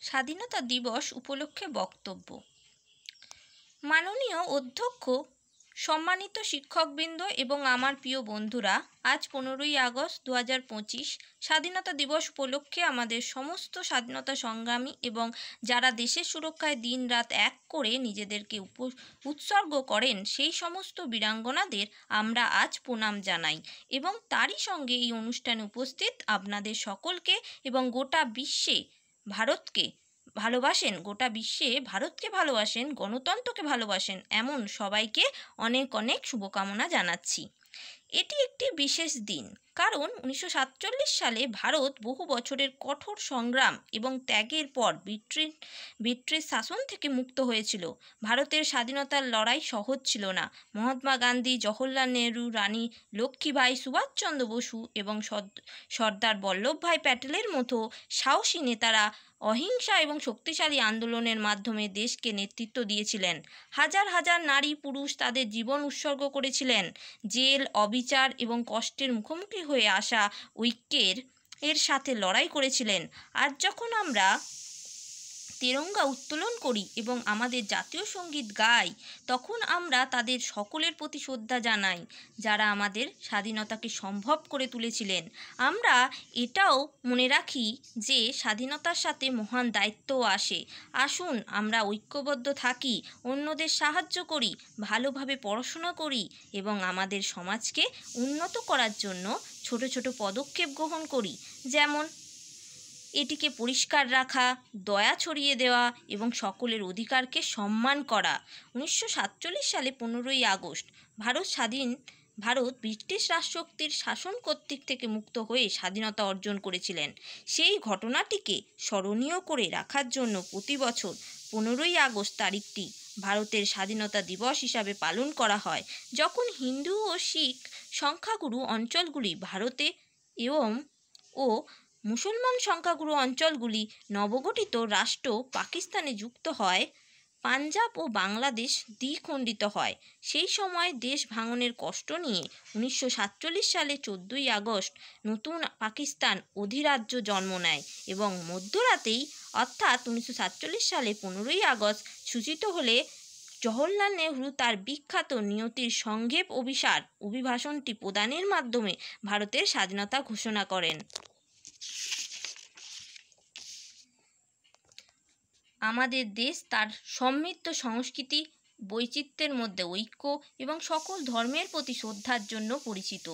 স্বাধীনতা দিবস উপলক্ষে বক্তব্য। মাননীয় অধ্যক্ষ, সম্মানিত শিক্ষকবৃন্দ এবং আমার প্রিয় বন্ধুরা, আজ 15ই আগস্ট 2025 স্বাধীনতা দিবস উপলক্ষে আমাদের সমস্ত স্বাধীনতা সংগ্রামী এবং যারা দেশের সুরক্ষায় দিনরাত এক করে নিজেদেরকে উৎসর্গ করেন সেই সমস্ত বীরাঙ্গনাদের আমরা আজ প্রণাম জানাই এবং তারই সঙ্গে এই অনুষ্ঠানে উপস্থিত আপনাদের সকলকে এবং গোটা বিশ্বে ভারতকে ভালোবাসেন, গোটা বিশ্বে ভারতকে ভালোবাসেন, গণতন্ত্রকে ভালোবাসেন এমন সবাইকে অনেক অনেক শুভকামনা জানাচ্ছি। এটি একটি বিশেষ দিন, কারণ 1947 সালে ভারত বহু বছরের কঠোর সংগ্রাম এবং ত্যাগের পর ব্রিটিশ শাসন থেকে মুক্ত হয়েছিল। ভারতের স্বাধীনতার লড়াই সহজ ছিল না। মহাত্মা গান্ধী, জওহরলাল নেহরু, রানী লক্ষ্মীবাঈ, সুভাষচন্দ্র বসু এবং সর্দার বল্লভভাই প্যাটেলের মতো সাহসী নেতারা অহিংসা এবং শক্তিশালী আন্দোলনের মাধ্যমে দেশকে নেতৃত্ব দিয়েছিলেন। হাজার হাজার নারী পুরুষ তাদের জীবন উৎসর্গ করেছিলেন। জেল, অবিচার এবং কষ্টের মুখোমুখি হয়ে আসা ঐক্যের সাথে লড়াই করেছিলেন। আজ যখন আমরা তিরঙ্গা উত্তোলন করি এবং আমাদের জাতীয় সঙ্গীত গাই, তখন আমরা তাদের সকলের প্রতি শ্রদ্ধা জানাই যারা আমাদের স্বাধীনতাকে সম্ভব করে তুলেছিলেন। আমরা এটাও মনে রাখি যে স্বাধীনতার সাথে মহান দায়িত্বও আসে। আসুন আমরা ঐক্যবদ্ধ থাকি, অন্যদের সাহায্য করি, ভালোভাবে পড়াশোনা করি এবং আমাদের সমাজকে উন্নত করার জন্য ছোট ছোট পদক্ষেপ গ্রহণ করি, যেমন এটিকে পরিষ্কার রাখা, দয়া ছড়িয়ে দেওয়া এবং সকলের অধিকারকে সম্মান করা। 1947 সালে 15ই আগস্ট ভারত ব্রিটিশ রাজশক্তির শাসন কর্তৃক থেকে মুক্ত হয়ে স্বাধীনতা অর্জন করেছিলেন। সেই ঘটনাটিকে স্মরণীয় করে রাখার জন্য প্রতি বছর 15ই আগস্ট তারিখটি ভারতের স্বাধীনতা দিবস হিসাবে পালন করা হয়, যখন হিন্দু ও শিখ সংখ্যাগুরু অঞ্চলগুলি ভারতে ও মুসলমান সংখ্যাগুরু অঞ্চলগুলি নবগঠিত রাষ্ট্র পাকিস্তানে যুক্ত হয়। পাঞ্জাব ও বাংলাদেশ দ্বিখণ্ডিত হয়। সেই সময় দেশ ভাঙনের কষ্ট নিয়ে 1947 সালে 14ই আগস্ট নতুন পাকিস্তান অধিরাজ্য জন্ম নেয় এবং মধ্যরাতেই অর্থাৎ 1947 সালে 15ই আগস্ট সূচিত হলে জওহরলাল নেহরু তার বিখ্যাত নিয়তির সংক্ষেপ অভিভাষণটি প্রদানের মাধ্যমে ভারতের স্বাধীনতা ঘোষণা করেন। আমাদের দেশ তার সমৃদ্ধ সংস্কৃতি, বৈচিত্র্যের মধ্যে ঐক্য এবং সকল ধর্মের প্রতি শ্রদ্ধার জন্য পরিচিত।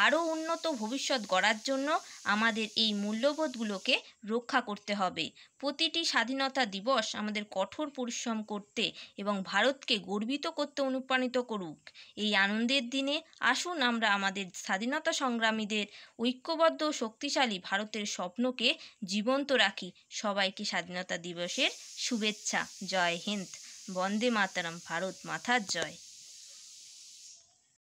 আরও উন্নত ভবিষ্যৎ গড়ার জন্য আমাদের এই মূল্যবোধগুলোকে রক্ষা করতে হবে। প্রতিটি স্বাধীনতা দিবস আমাদের কঠোর পরিশ্রম করতে এবং ভারতকে গর্বিত করতে অনুপ্রাণিত করুক। এই আনন্দের দিনে আসুন আমরা আমাদের স্বাধীনতা সংগ্রামীদের ঐক্যবদ্ধ ও শক্তিশালী ভারতের স্বপ্নকে জীবন্ত রাখি। সবাইকে স্বাধীনতা দিবসের শুভেচ্ছা। জয় হিন্দ, বন্দে মাতরম, ভারত মাতার জয়।